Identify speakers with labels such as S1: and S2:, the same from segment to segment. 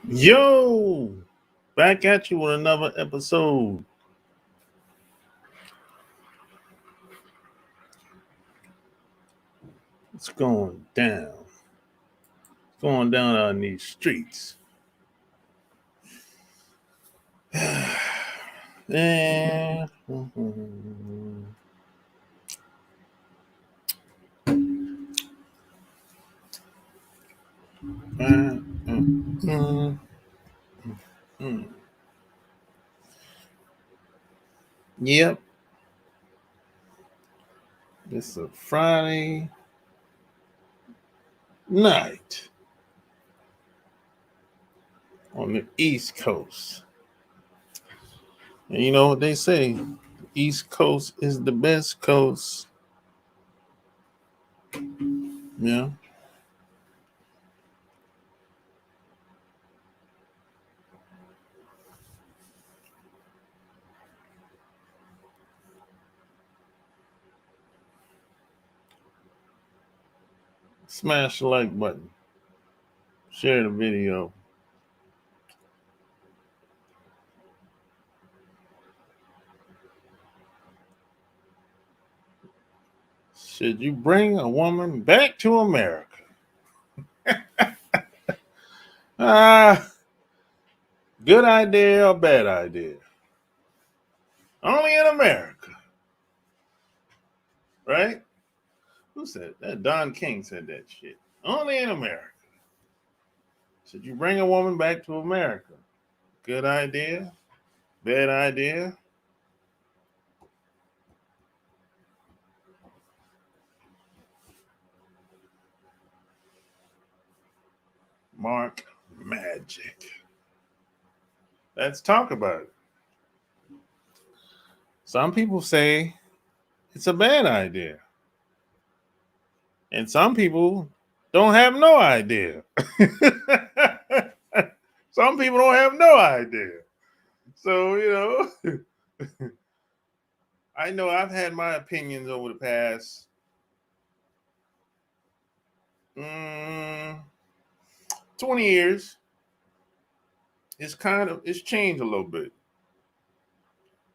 S1: Yo, back at you with another episode. What's going down? What's going down on these streets? Yeah. Yep. It's a Friday night on the East Coast. And you know what they say? East Coast is the best coast. Yeah. Smash the like button. Share the video. Should you bring a woman back to America? Good idea or bad idea? Only in America. Right? Who said that? Don King said that shit. Only in America. Should you bring a woman back to America? Good idea? Bad idea? Mark Magic. Let's talk about it. Some people say it's a bad idea. And some people don't have no idea. Some people don't have no idea. So, I know I've had my opinions over the past 20 years. It's changed a little bit.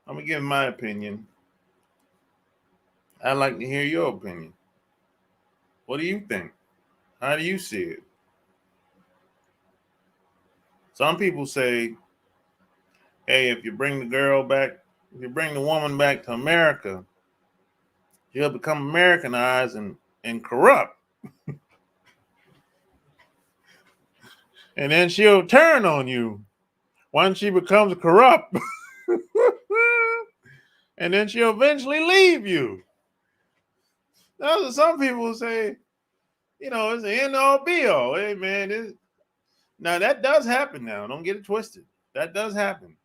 S1: I'm gonna give my opinion. I'd like to hear your opinion. What do you think? How do you see it? Some people say, hey, if you bring the woman back to America, she'll become Americanized and corrupt. And then she'll turn on you once she becomes corrupt. And then she'll eventually leave you. Now, some people say, it's the end all be all. Hey, man, now that does happen now. Don't get it twisted. That does happen.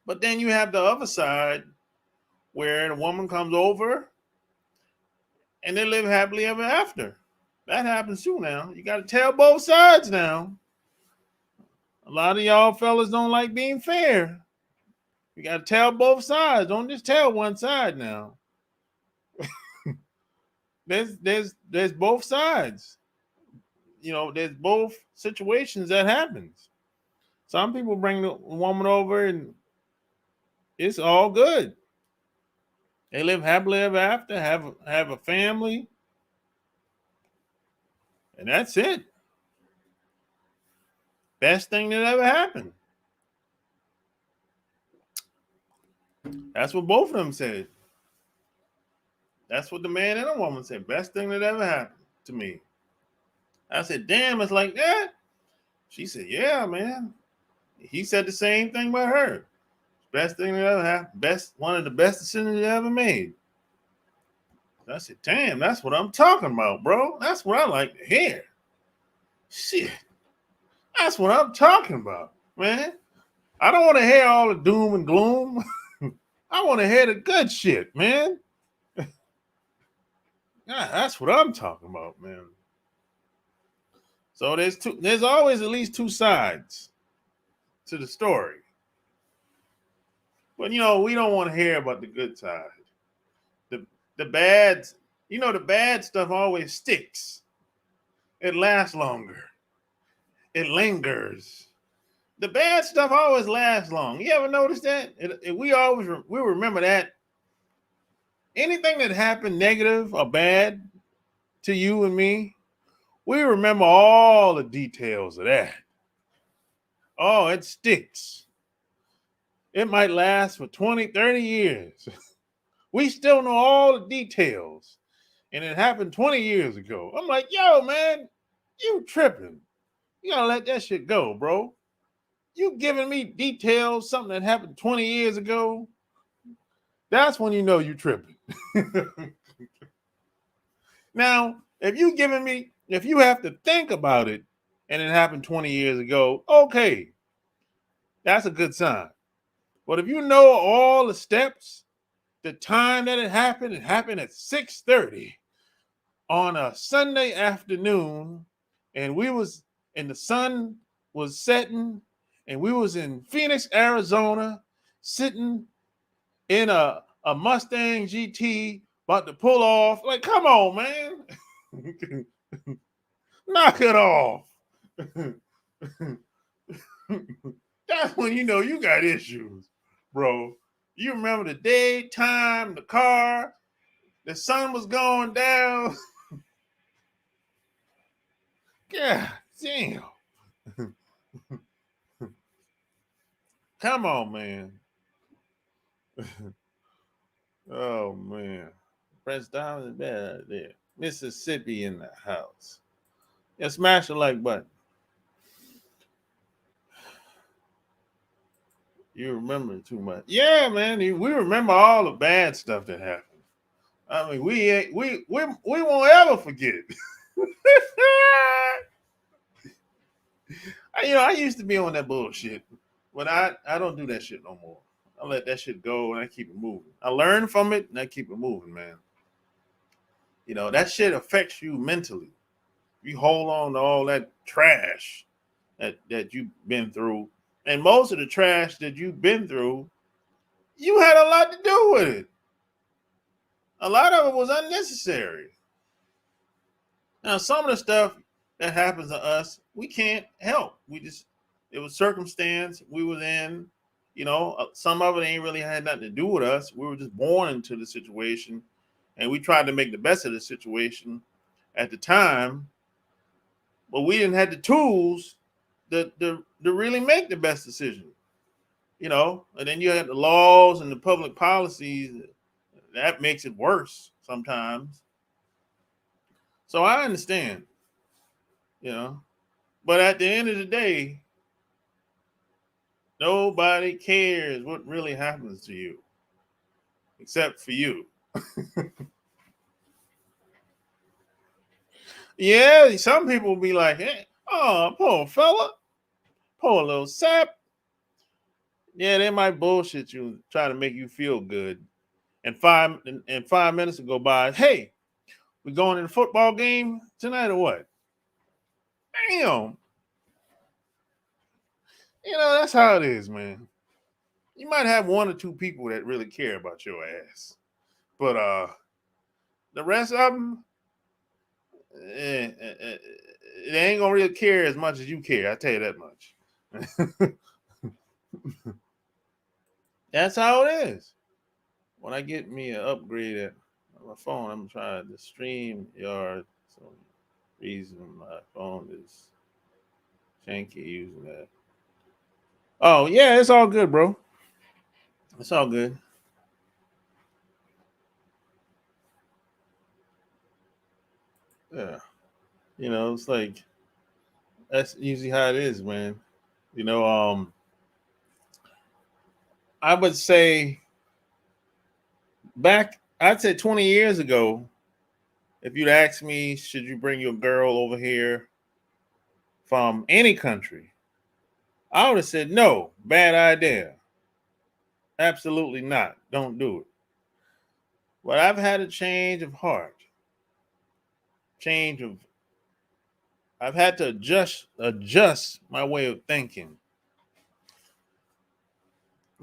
S1: But then you have the other side where the woman comes over and they live happily ever after. That happens too now. You got to tell both sides now. A lot of y'all fellas don't like being fair. You got to tell both sides. Don't just tell one side now. There's both sides. There's both situations that happens. Some people bring the woman over and it's all good. They live happily ever after, have a family, and that's it. Best thing that ever happened. That's what both of them said. That's what the man and the woman said. Best thing that ever happened to me. I said, damn, it's like that? She said, yeah, man. He said the same thing about her. Best thing that ever happened. One of the best decisions he ever made. I said, damn, that's what I'm talking about, bro. That's what I like to hear. Shit. That's what I'm talking about, man. I don't want to hear all the doom and gloom. I want to hear the good shit, man. That's what I'm talking about, man. So there's always at least two sides to the story. But we don't want to hear about the good side. The bad, the bad stuff always sticks. It lasts longer. It lingers. The bad stuff always lasts long. You ever notice that? We remember that. Anything that happened negative or bad to you and me, we remember all the details of that. Oh, it sticks. It might last for 20, 30 years. We still know all the details. And it happened 20 years ago. I'm like, yo, man, you tripping. You gotta let that shit go, bro. You giving me details, something that happened 20 years ago. That's when you know you tripping. Now, if you have to think about it and it happened 20 years ago, okay, that's a good sign. But if you know all the steps, the time that it happened at 6:30 on a Sunday afternoon, and the sun was setting, and we was in Phoenix, Arizona, sitting in a Mustang GT about to pull off. Like, come on, man. Knock it off. That's when you know you got issues, bro. You remember the day, time, the car, the sun was going down. God damn. Come on, man. Oh, man. Press down the bed out there. Mississippi in the house. Yeah, smash the like button. You remember too much. Yeah, man. We remember all the bad stuff that happened. I mean, we won't ever forget. I used to be on that bullshit, but I don't do that shit no more. I let that shit go and I keep it moving. I learn from it and I keep it moving, man. That shit affects you mentally. You hold on to all that trash that you've been through, and most of the trash that you've been through, you had a lot to do with it. A lot of it was unnecessary. Now, some of the stuff that happens to us, we can't help. It was circumstance we was in. Some of it ain't really had nothing to do with us. We were just born into the situation, and we tried to make the best of the situation at the time, but we didn't have the tools to really make the best decision. And then you have the laws and the public policies that makes it worse sometimes. So I understand, but at the end of the day, nobody cares what really happens to you except for you. Yeah, some people will be like, hey, oh, poor fella, poor little sap. Yeah, they might bullshit you, try to make you feel good. And 5 minutes will go by. Hey, we going to the football game tonight or what? Damn. That's how it is, man. You might have one or two people that really care about your ass. But the rest of them, they ain't gonna really care as much as you care. I tell you that much. That's how it is. When I get me an upgrade at my phone, I'm trying to stream yard. So reason my phone is janky using that. Oh yeah, it's all good, bro. It's all good. Yeah. It's like that's usually how it is, man. You know, um, I would say I'd say 20 years ago, if you'd asked me, should you bring your girl over here from any country, I would have said no, bad idea. Absolutely not. Don't do it. But I've had a change of heart, change of I've had to adjust my way of thinking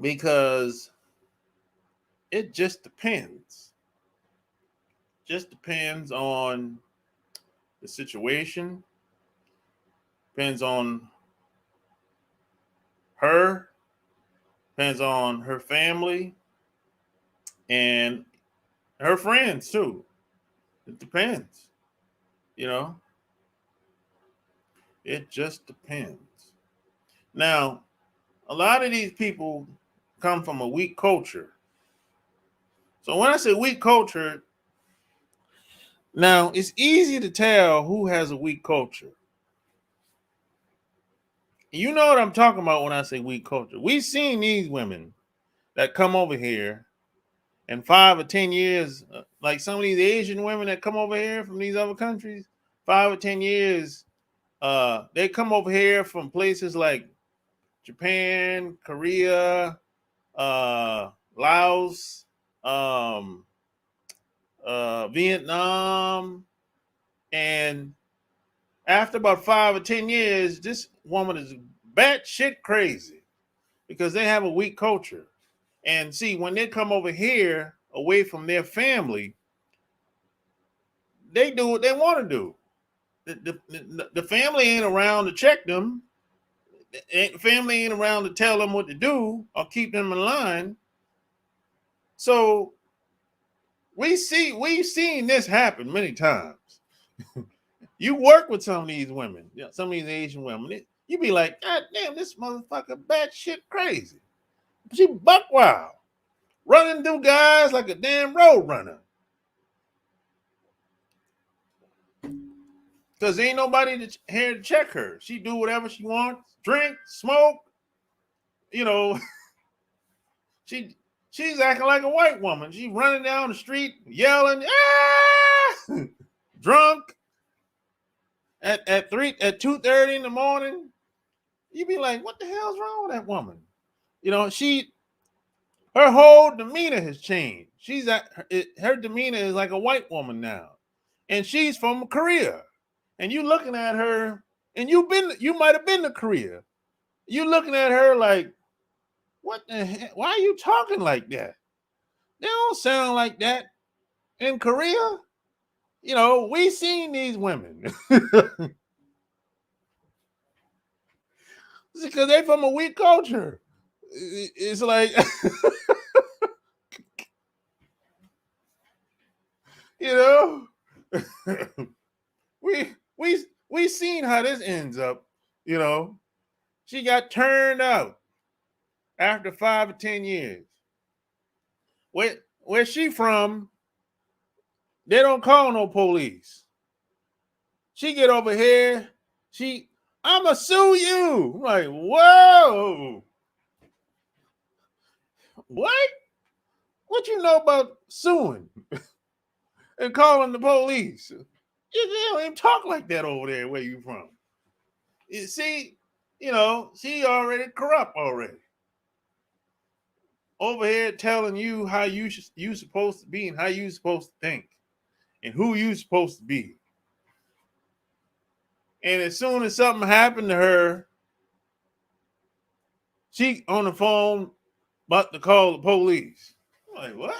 S1: because it just depends. Just depends on the situation, Depends on her, depends on her family, and her friends too. It depends, you know. It just depends. Now, a lot of these people come from a weak culture. So when I say weak culture, now it's easy to tell who has a weak culture. You know what I'm talking about when I say weak culture. We've seen these women that come over here in 5 or 10 years, like some of these Asian women that come over here from these other countries, 5 or 10 years, they come over here from places like Japan, Korea, Laos, um, Vietnam, and after about 5 or 10 years, this woman is batshit crazy because they have a weak culture. And see, when they come over here away from their family, they do what they want to do. The family ain't around to check them. The family ain't around to tell them what to do or keep them in line. So we've seen this happen many times. You work with some of these women, some of these Asian women, you be like, God damn, this motherfucker batshit crazy. She buck wild, running through guys like a damn road runner. Because ain't nobody here to check her. She do whatever she wants, drink, smoke, you know. She's acting like a white woman. She running down the street, yelling, ah! Drunk at 2:30 in the morning. You be like, what the hell's wrong with that woman? You know, her whole demeanor has changed. Her demeanor is like a white woman now, and she's from Korea. And you looking at her, and you might have been to Korea. You looking at her like, what the heck? Why are you talking like that? They don't sound like that in Korea. You know, we seen these women because they from a weak culture. It's like, you know, we seen how this ends up. You know, she got turned out after 5 or 10 years. Where she from? They don't call no police. She get over here. I'ma sue you. I'm like, whoa. What? What you know about suing and calling the police? They don't even talk like that over there where you from. You see, you know, she already corrupt already. Over here telling you how you supposed to be and how you supposed to think and who you supposed to be. And as soon as something happened to her, she on the phone about to call the police. I'm like, what?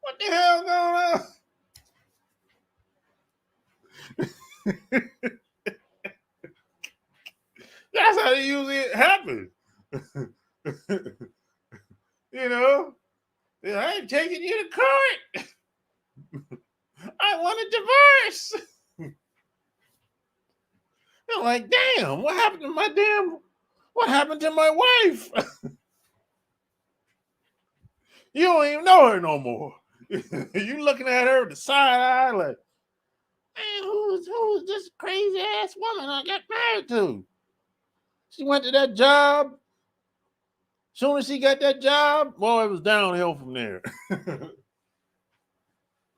S1: What the hell going on? That's how it usually happens. You know, I ain't taking you to court. I want a divorce. I'm like, damn, what happened to my wife? You don't even know her no more. You looking at her with the side eye like, man, who's this crazy ass woman I got married to? She went to that job. Soon as she got that job, boy, it was downhill from there.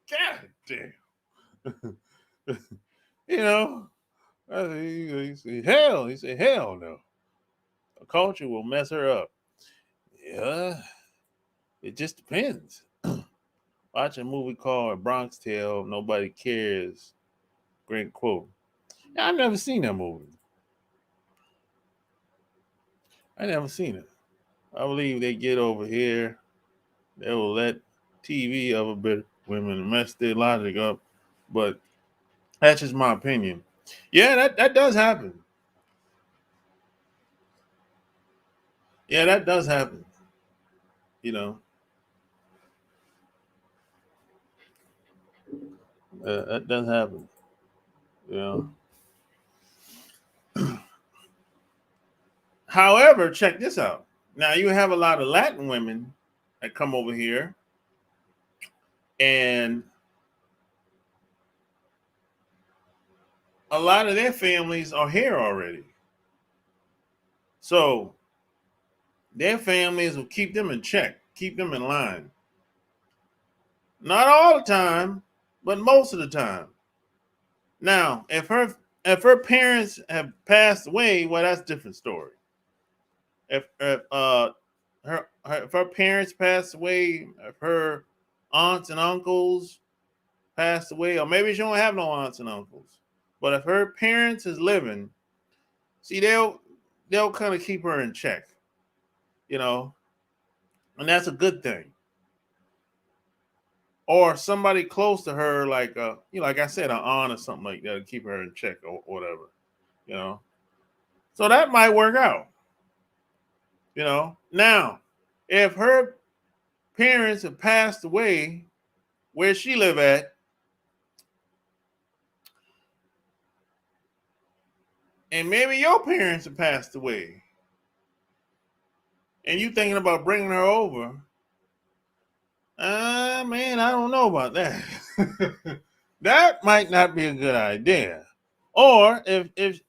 S1: God damn. You know, he said, hell no. A culture will mess her up. Yeah, it just depends. Watch a movie called Bronx Tale, Nobody Cares. Great quote. Yeah, I've never seen that movie. I never seen it. I believe they get over here, they will let TV of a bit women mess their logic up. But that's just my opinion. Yeah, that does happen. Yeah, that does happen. You know, that does happen. You know. However, check this out. Now you have a lot of Latin women that come over here, and a lot of their families are here already. So their families will keep them in check, keep them in line. Not all the time, but most of the time. Now, if her parents have passed away, well, that's a different story. If her parents passed away, if her aunts and uncles passed away, or maybe she don't have no aunts and uncles, but if her parents is living, see, they'll kind of keep her in check, you know, and that's a good thing. Or somebody close to her, like like I said, an aunt or something like that, to keep her in check or whatever, you know. So that might work out, you know. Now, if her parents have passed away where she live at, and maybe your parents have passed away, and you thinking about bringing her over, man, I don't know about that. That might not be a good idea. Or if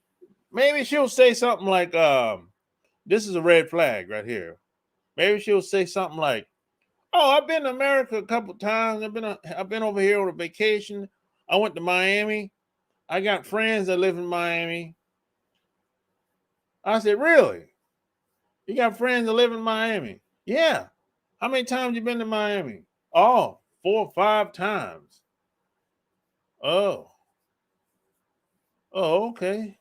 S1: maybe she'll say something like, this is a red flag right here. Maybe she'll say something like, "Oh, I've been to America a couple times. I've been over here on a vacation. I went to Miami. I got friends that live in Miami." I said, "Really? You got friends that live in Miami?" "Yeah." "How many times you been to Miami?" "Oh, 4 or 5 times." "Oh, oh, okay.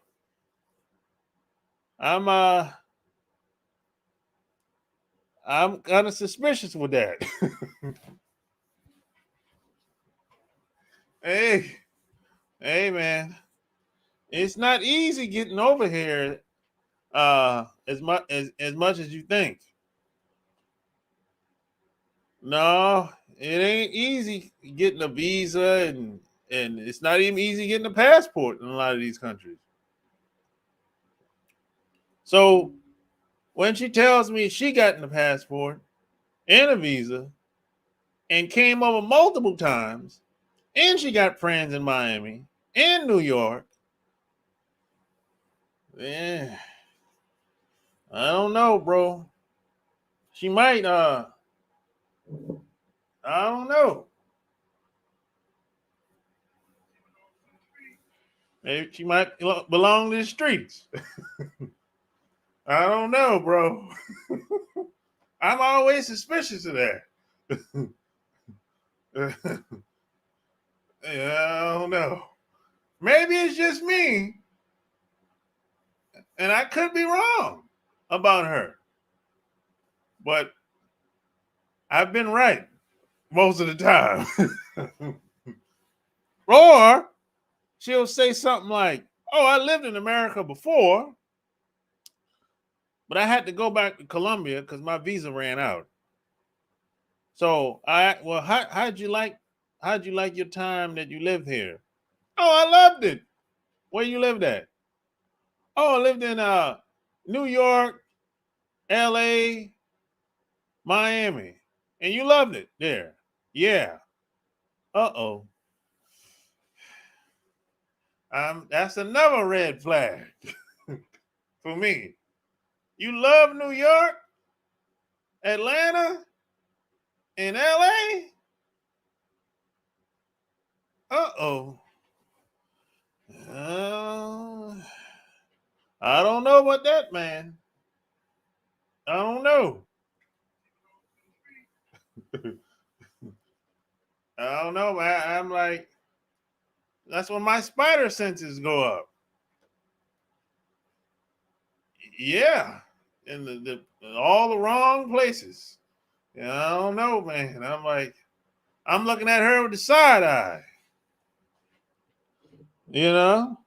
S1: I'm uh I'm kind of suspicious with that." Hey, hey, man, it's not easy getting over here. As much as you think. No, it ain't easy getting a visa, and it's not even easy getting a passport in a lot of these countries. So when she tells me she got a passport and a visa and came over multiple times, and she got friends in Miami and New York, yeah, I don't know, bro. She might I don't know. Maybe she might belong to the streets. I don't know, bro. I'm always suspicious of that. Yeah, I don't know. Maybe it's just me, and I could be wrong about her, but I've been right most of the time. Or she'll say something like, "Oh, I lived in America before, but I had to go back to Colombia because my visa ran out. So how'd you like your time that you lived here?" "Oh, I loved it." "Where you lived at?" "Oh, I lived in New York, LA, Miami." "And you loved it there?" "Yeah." "Uh-oh. That's another red flag for me. You love New York, Atlanta, and LA? Uh-oh. Uh, I don't know about that, man. I don't know. I don't know. I'm like, that's when my spider senses go up. Yeah. In all the wrong places. Yeah, I don't know, man. I'm like, I'm looking at her with the side eye. You know?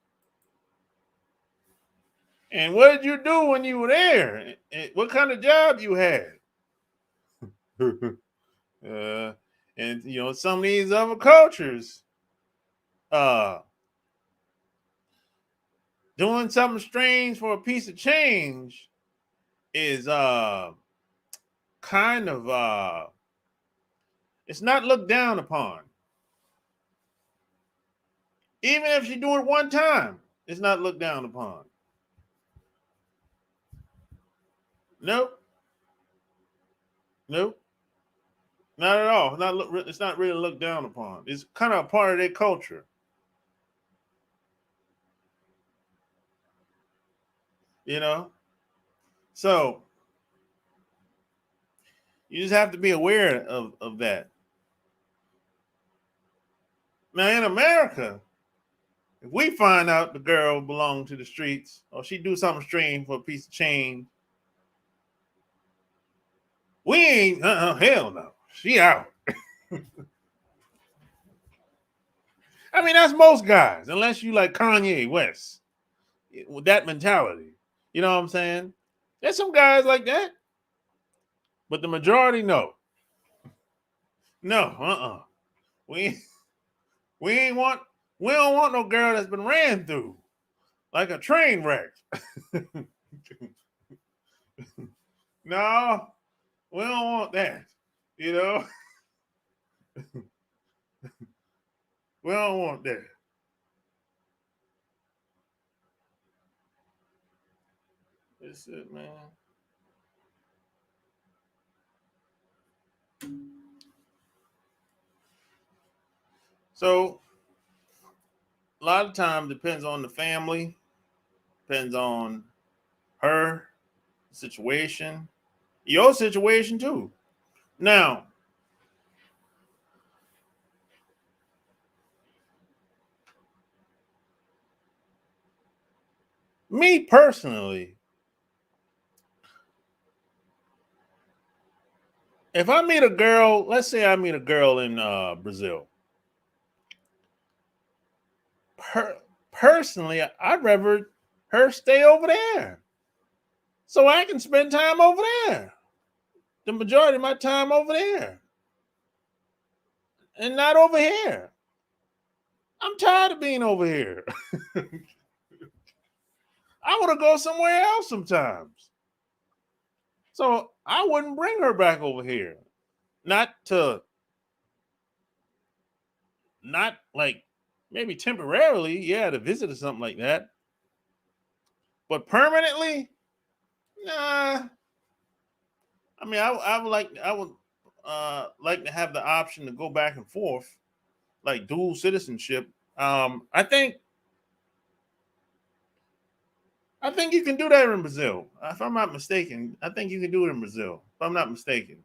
S1: And what did you do when you were there? And what kind of job you had? And some of these other cultures, doing something strange for a piece of change is kind of it's not looked down upon. Even if you do it one time, it's not looked down upon. Nope. Nope. Not at all. It's not really looked down upon. It's kind of a part of their culture. So you just have to be aware of that. Now in America, if we find out the girl belonged to the streets or she do something strange for a piece of change, we ain't hell no. She out. I mean, that's most guys, unless you like Kanye West with that mentality. You know what I'm saying? There's some guys like that, but the majority, no. No, we don't want no girl that's been ran through like a train wreck. No, we don't want that. We don't want that. That's it, man. So a lot of times depends on the family, depends on her situation, your situation too. Now, me personally, if I meet a girl, let's say I meet a girl in Brazil. Personally, I'd rather her stay over there so I can spend time over there. The majority of my time over there and not over here. I'm tired of being over here. I want to go somewhere else sometimes. So I wouldn't bring her back over here. Not like maybe temporarily, yeah, to visit or something like that. But permanently, nah. I mean, I would like to have the option to go back and forth, like dual citizenship. I think you can do that in Brazil. If I'm not mistaken, I think you can do it in Brazil. If I'm not mistaken,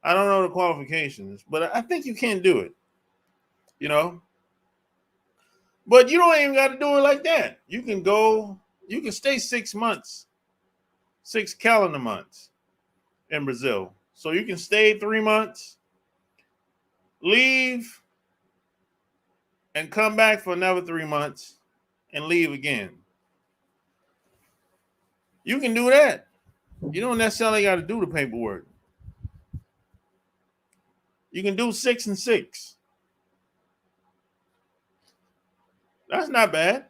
S1: I don't know the qualifications, but I think you can do it. You know, but you don't even got to do it like that. You can stay 6 months, 6 calendar months in Brazil. So you can stay 3 months, leave, and come back for another 3 months and leave again. You can do that. You don't necessarily got to do the paperwork. You can do 6 and 6. That's not bad.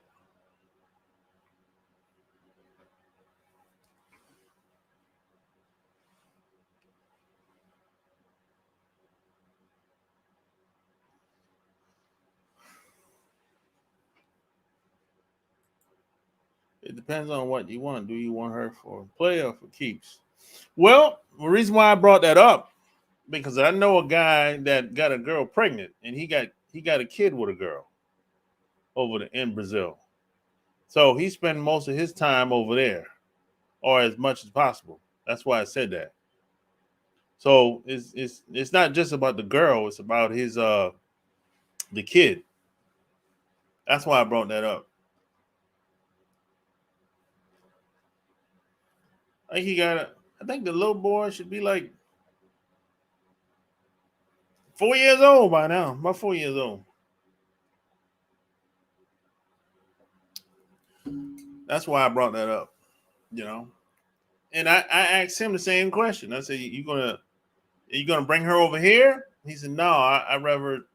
S1: It depends on what you want. Do you want her for play or for keeps? Well, the reason why I brought that up, because I know a guy that got a girl pregnant, and he got a kid with a girl in Brazil. So he spent most of his time over there, or as much as possible. That's why I said that. So it's not just about the girl; it's about his the kid. That's why I brought that up. I think the little boy should be like 4 years old by now. About 4 years old. That's why I brought that up. you know. And I asked him the same question. I said, are you gonna bring her over here? He said, no, I'd rather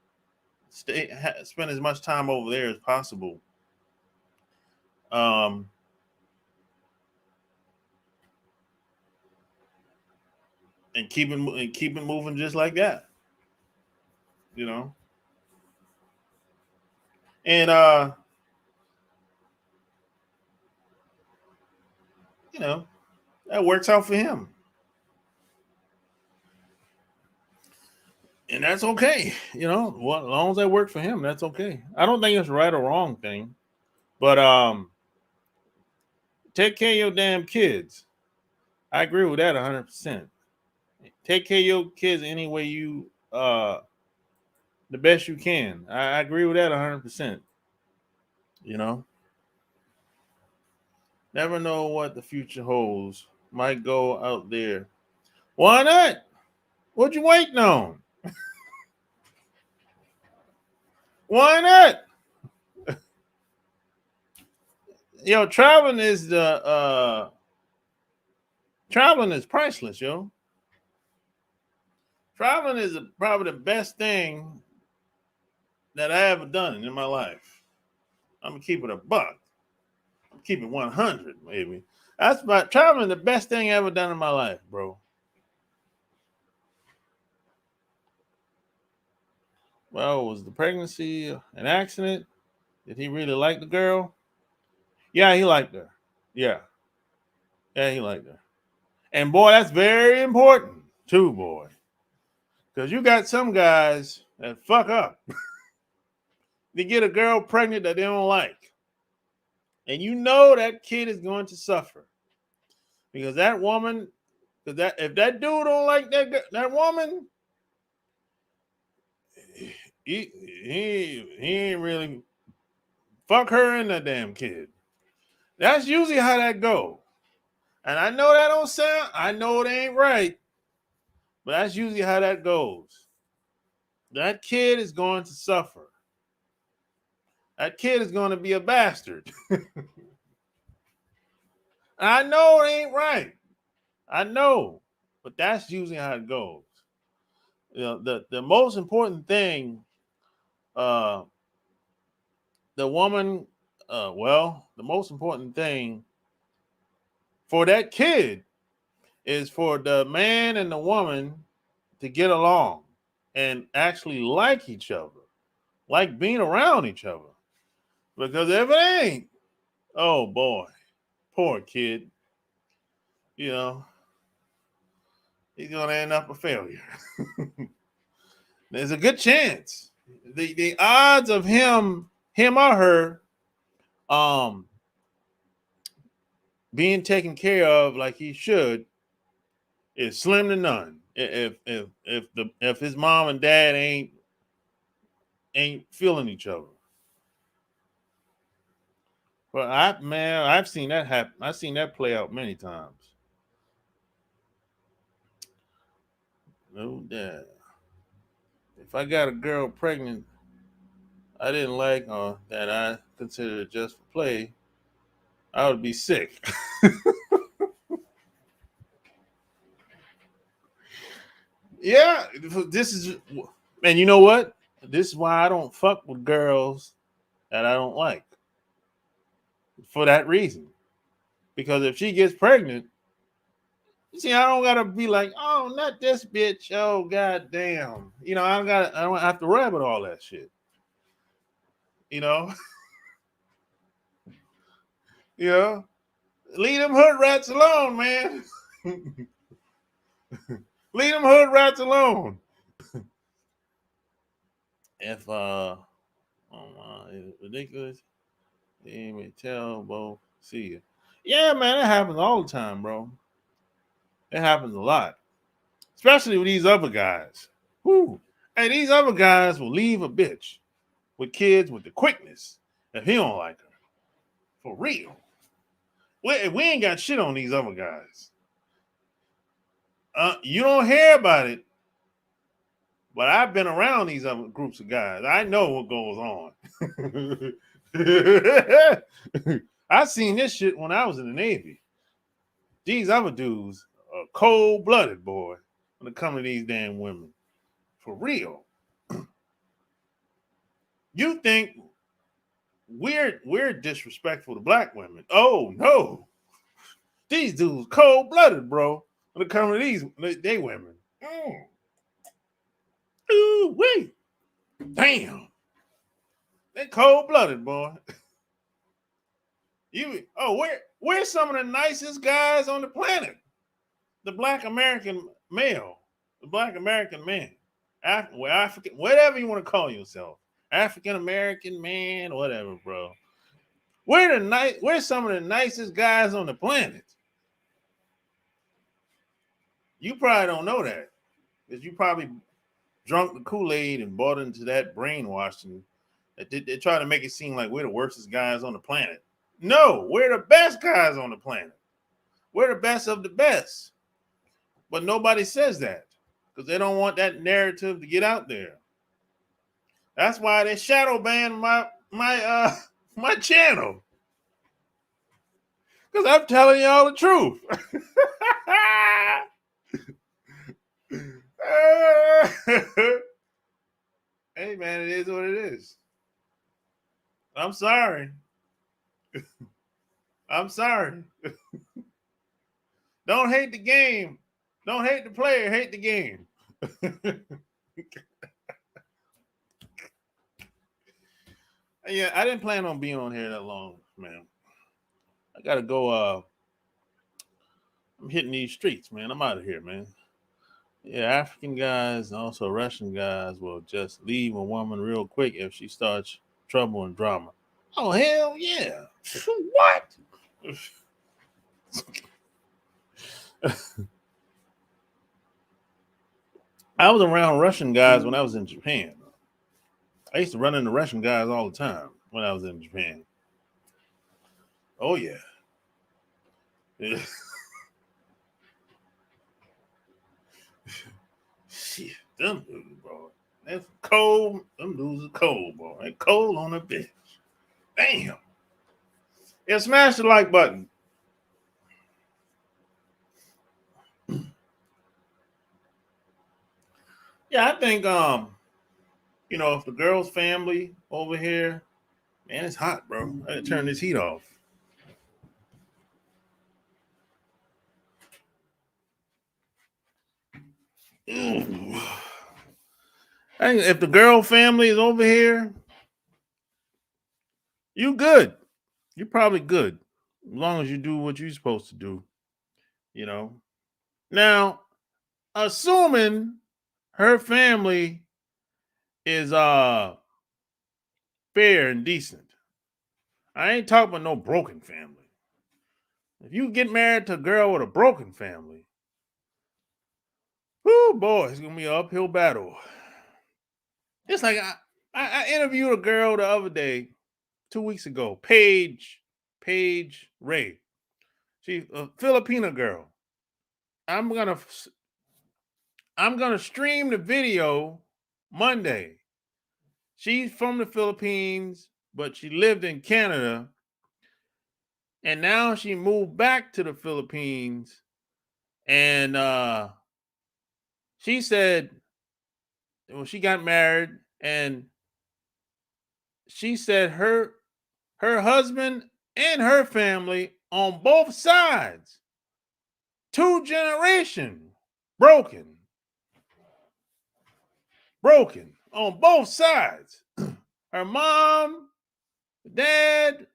S1: spend as much time over there as possible. Um, and keep it moving just like that, you know. And you know, that works out for him. And that's okay. You know, well, as long as that worked for him, that's okay. I don't think it's right or wrong thing. But take care of your damn kids. I agree with that 100%. Take care of your kids any way you the best you can. I agree with that 100%. You know, never know what the future holds. Might go out there. Why not? What you waiting on? Why not? Yo, traveling is priceless, yo. Traveling is probably the best thing that I ever done in my life. I'm gonna keep it a buck. I'm keep it 100, maybe. That's about traveling the best thing I ever done in my life, bro. Well, was the pregnancy an accident? Did he really like the girl? Yeah, he liked her. Yeah. Yeah, he liked her. And boy, that's very important too, boy. Because you got some guys that fuck up. They get a girl pregnant that they don't like. And you know that kid is going to suffer. Because that woman, if that dude don't like that woman, he ain't really fuck her and that damn kid. That's usually how that go. And I know that don't sound, I know it ain't right, but that's usually how that goes. That kid is going to suffer. That kid is going to be a bastard. I know it ain't right. I know, but that's usually how it goes. You know, the most important thing, uh, the woman, the most important thing for that kid is for the man and the woman to get along and actually like each other, like being around each other. Because if it ain't, oh boy, poor kid, you know, he's gonna end up a failure. There's a good chance. The odds of him or her um being taken care of like he should is slim to none. If his mom and dad ain't feeling each other. But I've seen that happen. I've seen that play out many times. No doubt. If I got a girl pregnant I didn't like or that I considered just for play, I would be sick. Yeah, this is, and you know what? This is why I don't fuck with girls that I don't like. For that reason. Because if she gets pregnant, you see, I don't gotta be like, oh, not this bitch. Oh, goddamn. You know, I don't have to worry about all that shit. You know? You know? Leave them hood rats alone, man. Leave them hood rats alone. If oh my, it's ridiculous. They may tell both see you. Yeah, man, it happens all the time, bro. It happens a lot. Especially with these other guys. Whoo. Hey, these other guys will leave a bitch with kids with the quickness if he don't like her. For real. We ain't got shit on these other guys. You don't hear about it, but I've been around these other groups of guys. I know what goes on. I seen this shit when I was in the Navy. These other dudes are cold-blooded, boy, when it comes to these damn women. For real. You think we're disrespectful to black women? Oh no. These dudes cold-blooded, bro. When it comes to these they women. Ooh, wait. Damn. They cold-blooded, boy. We're some of the nicest guys on the planet. The black American male. The black American man. African, whatever you want to call yourself. African American man, whatever, bro. We're some of the nicest guys on the planet. You probably don't know that. Because you probably drunk the Kool-Aid and bought into that brainwashing. They try to make it seem like we're the worstest guys on the planet. No, we're the best guys on the planet. We're the best of the best. But nobody says that because they don't want that narrative to get out there. That's why they shadow banned my channel. Because I'm telling y'all the truth. Hey man, it is what it is. I'm sorry. I'm sorry. Don't hate the game. Don't hate the player, hate the game. Yeah, I didn't plan on being on here that long, man. I gotta go. I'm hitting these streets, man. I'm out of here, man. Yeah, African guys and also Russian guys will just leave a woman real quick if she starts trouble and drama. Oh, hell yeah. What? I was around Russian guys when I was in Japan. I used to run into Russian guys all the time when I was in Japan. Oh, yeah. Shit, them dudes, bro. That's cold. Them dudes are cold, boy. They cold on the bitch. Damn. Yeah, smash the like button. Yeah, I think if the girl's family over here, man, it's hot, bro. I gotta turn this heat off. Ooh. I think if the girl family is over here, you good. You're probably good. As long as you do what you're supposed to do. Now, assuming her family is fair and decent. I ain't talking about no broken family. If you get married to a girl with a broken family, oh boy, it's gonna be an uphill battle. It's like I interviewed a girl the other day, 2 weeks ago, Paige Ray. She's a Filipina girl. I'm gonna stream the video Monday. She's from the Philippines, but she lived in Canada. And now she moved back to the Philippines. And she said, well, she got married, and she said her husband and her family on both sides, 2 generations, broken on both sides. Her mom, dad,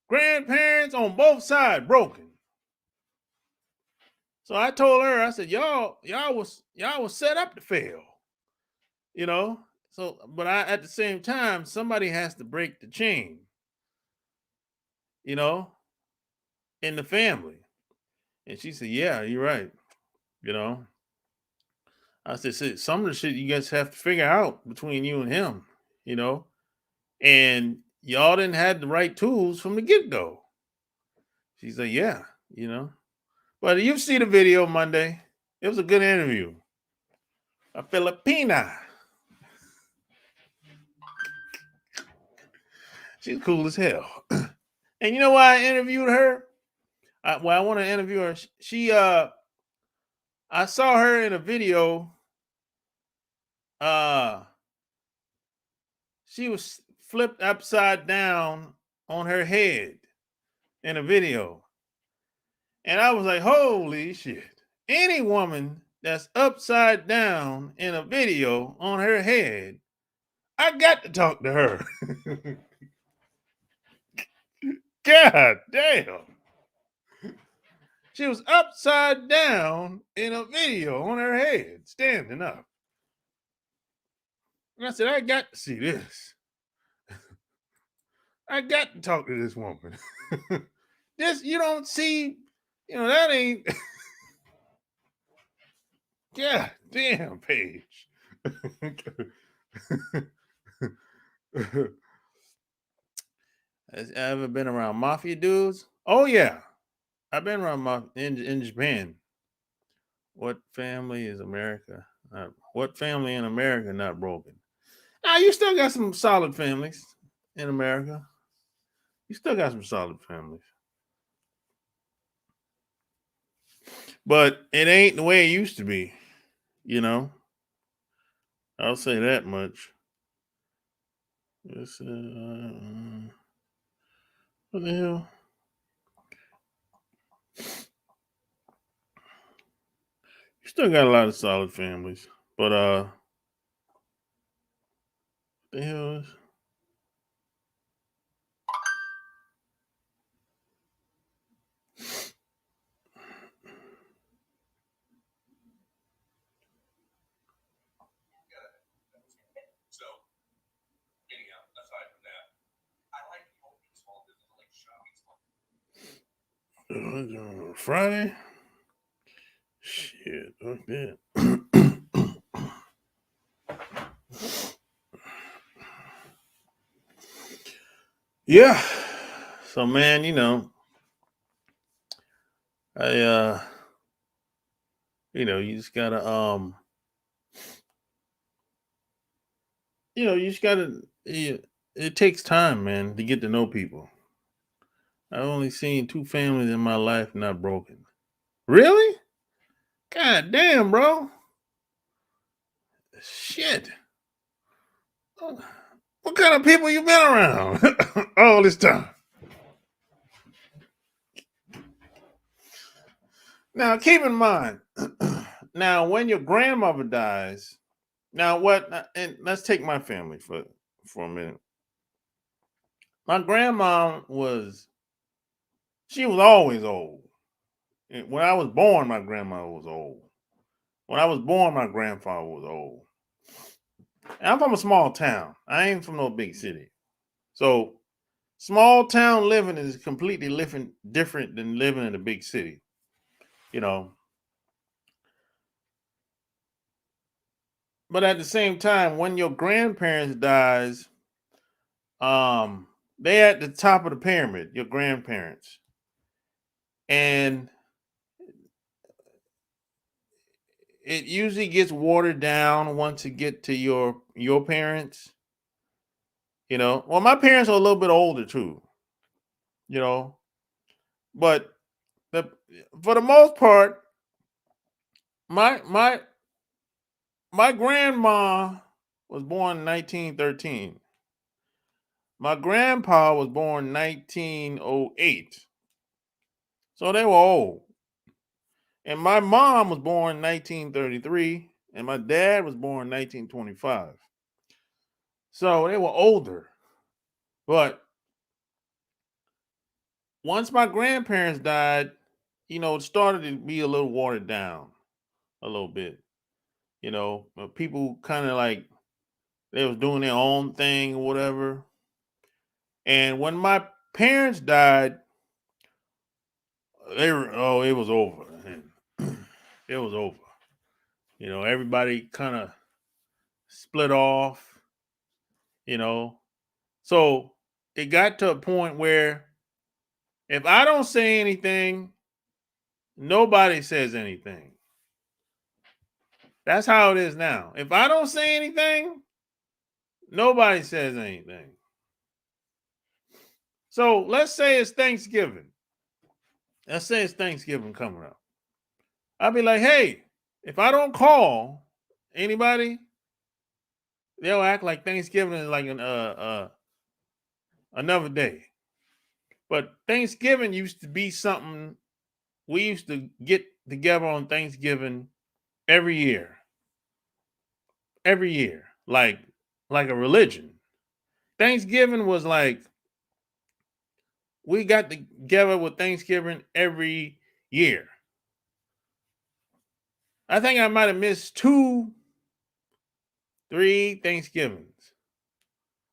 S1: grandparents on both sides broken. So I told her, I said, y'all was set up to fail. So but at the same time, somebody has to break the chain, in the family. And she said, yeah, you're right. I said, some of the shit you guys have to figure out between you and him, and y'all didn't have the right tools from the get-go. She said, yeah, But you see the video Monday. It was a good interview. A Filipina. She's cool as hell. And you know why I interviewed her? I want to interview her. I saw her in a video. Uh, she was flipped upside down on her head in a video. And I was like, holy shit. Any woman that's upside down in a video on her head, I got to talk to her. God damn. She was upside down in a video on her head, standing up. And I said, I got to see this. I got to talk to this woman. This, you don't see, that ain't. God damn, Paige. Has ever been around mafia dudes? Oh yeah, I've been around in Japan. What family is America? What family in America not broken? Now you still got some solid families in America. You still got some solid families, but it ain't the way it used to be. I'll say that much. It's, what the hell? You still got a lot of solid families, but what the hell is? Friday? Shit, fuck that. Yeah. So man, I you just gotta you just gotta it takes time, man, to get to know people. I've only seen 2 families in my life not broken. Really? God damn, bro. Shit. What kind of people you been around all this time? Now, keep in mind, now when your grandmother dies, and let's take my family for a minute. My grandma she was always old. When I was born, my grandma was old. When I was born, my grandfather was old. And I'm from a small town. I ain't from no big city. So small town living is completely different than living in a big city. You know. But at the same time, when your grandparents dies, they at the top of the pyramid, your grandparents. And it usually gets watered down once it get to your parents. Well, my parents are a little bit older too, you know, but the for the most part, my my my grandma was born in 1913. My grandpa was born 1908. So they were old. And my mom was born 1933 and my dad was born 1925. So they were older. But once my grandparents died, it started to be a little watered down a little bit. People kind of like they was doing their own thing or whatever. And when my parents died, it was over. It was over. Everybody kind of split off, you know. So it got to a point where if I don't say anything, nobody says anything. That's how it is now. If I don't say anything, nobody says anything. So let's say it's Thanksgiving let's say it's Thanksgiving coming up. I'll be like, hey, if I don't call anybody, they'll act like Thanksgiving is like another day. But Thanksgiving used to be something we used to get together on Thanksgiving every year. Every year. Like a religion. Thanksgiving was like we got together with Thanksgiving every year. I think I might have missed 2, 3 Thanksgivings.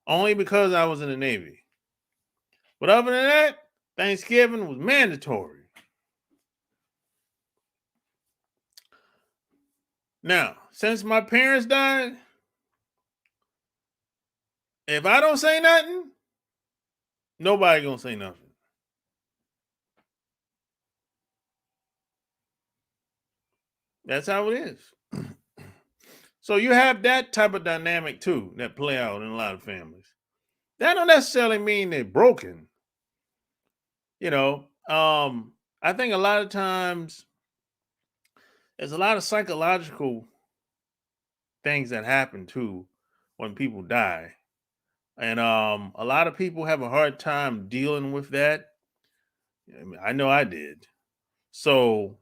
S1: Only because I was in the Navy. But other than that, Thanksgiving was mandatory. Now, since my parents died, if I don't say nothing, nobody gonna say nothing. That's how it is. So you have that type of dynamic too that play out in a lot of families. That don't necessarily mean they're broken. You know, I think a lot of times there's a lot of psychological things that happen too when people die. And a lot of people have a hard time dealing with that. I mean, I know I did. So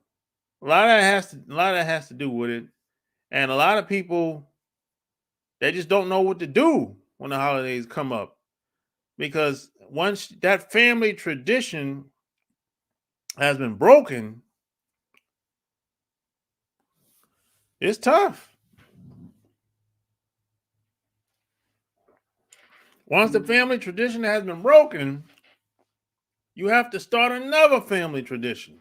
S1: a lot of that has to do with it. And a lot of people they just don't know what to do when the holidays come up because once that family tradition has been broken, it's tough. Once the family tradition has been broken, you have to start another family tradition.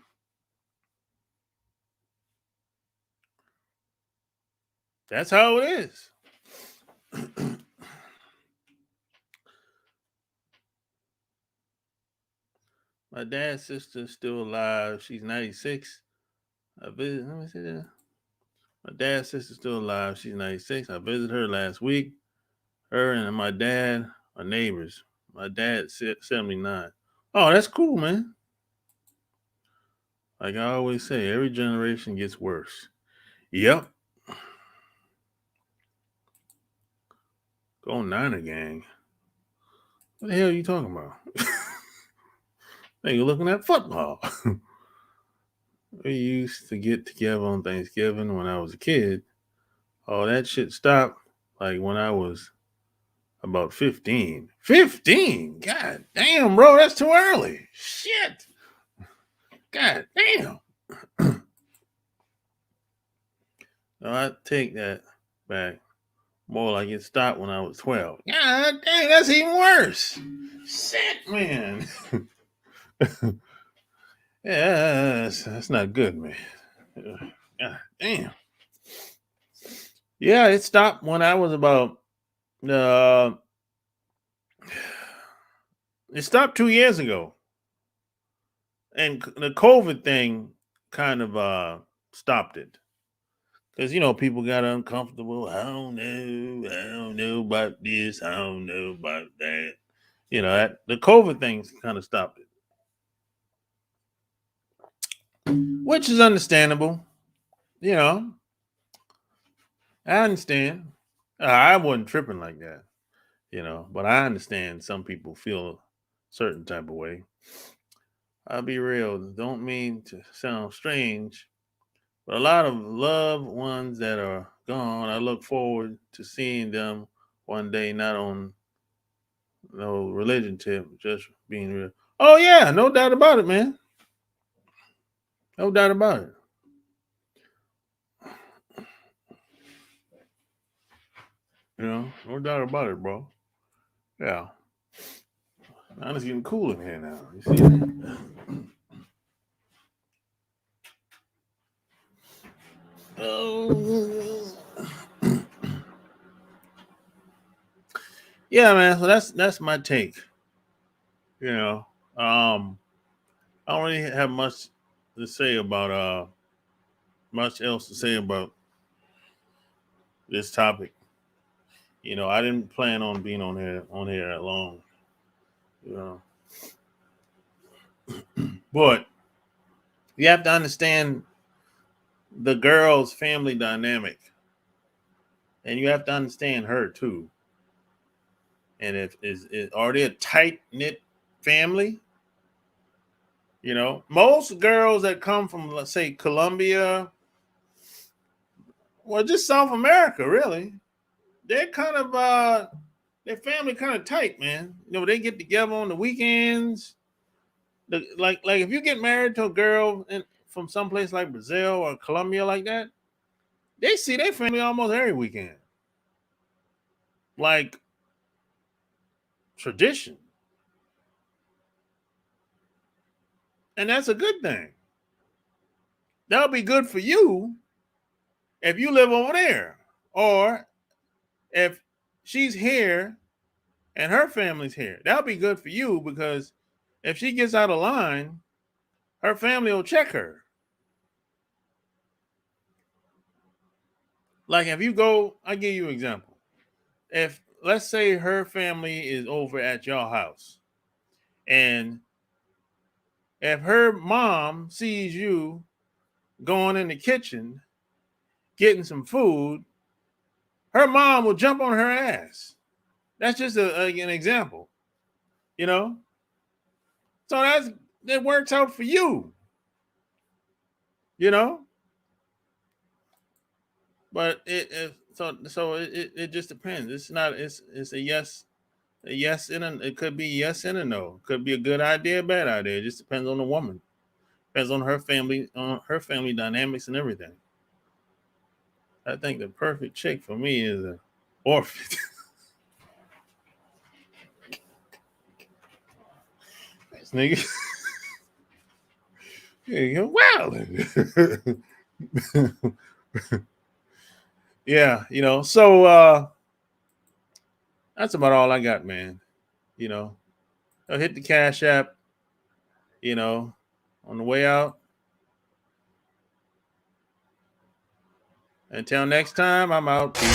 S1: That's how it is. My dad's sister's still alive. She's 96. Let me see that. My dad's sister's still alive. She's 96. I visited her last week. Her and my dad are neighbors. My dad's 79. Oh, that's cool, man. Like I always say, every generation gets worse. Yep. Go Niner gang. What the hell are you talking about? Hey, you're looking at football. We used to get together on Thanksgiving when I was a kid. Oh, that shit stopped like when I was about 15. 15? God damn, bro, that's too early. Shit. God damn. No, I take that back. More like it stopped when I was 12. God dang, that's even worse. Shit, man. Yeah, that's not good, man. God damn. Yeah, it stopped when I was about uh it stopped 2 years ago. And the COVID thing kind of stopped it. Because people got uncomfortable. I don't know about this, I don't know about that. That the COVID things kind of stopped it. Which is understandable. You know, I understand. I wasn't tripping like that, but I understand some people feel a certain type of way. I'll be real, don't mean to sound strange, but a lot of loved ones that are gone, I look forward to seeing them one day, not on no religion tip, just being real. Oh, yeah, no doubt about it, man. No doubt about it. No doubt about it, bro. Yeah. Man, it's getting cool in here now. You see that? Oh. Yeah, man. So that's my take. You know, I don't really have much to say about much else to say about this topic. I didn't plan on being on here that long. You know, but You have to understand the girl's family dynamic, and you have to understand her too. And if is are they a tight knit family? You know, most girls that come from, let's say, Colombia, well, just South America, really, they're kind of their family kind of tight, man. You know, they get together on the weekends. Like if you get married to a girl from someplace like Brazil or Colombia like that, they see their family almost every weekend, like tradition, and that's a good thing. That'll be good for you if you live over there, or if she's here and her family's here. That'll be good for you because if she gets out of line, her family will check her. Like if you go, I'll give you an example. If let's say her family is over at your house, and if her mom sees you going in the kitchen getting some food, her mom will jump on her ass. That's just an example, you know. So that works out for you, you know. But it just depends. It's not it's a yes and it could be yes and a no. It could be a good idea, a bad idea. It just depends on the woman. Depends on her family dynamics and everything. I think the perfect chick for me is an orphan. This nigga. Yeah, wow. Yeah, you know. So that's about all I got, man. You know, I'll hit the Cash App, you know, on the way out. Until next time, I'm out. Peace.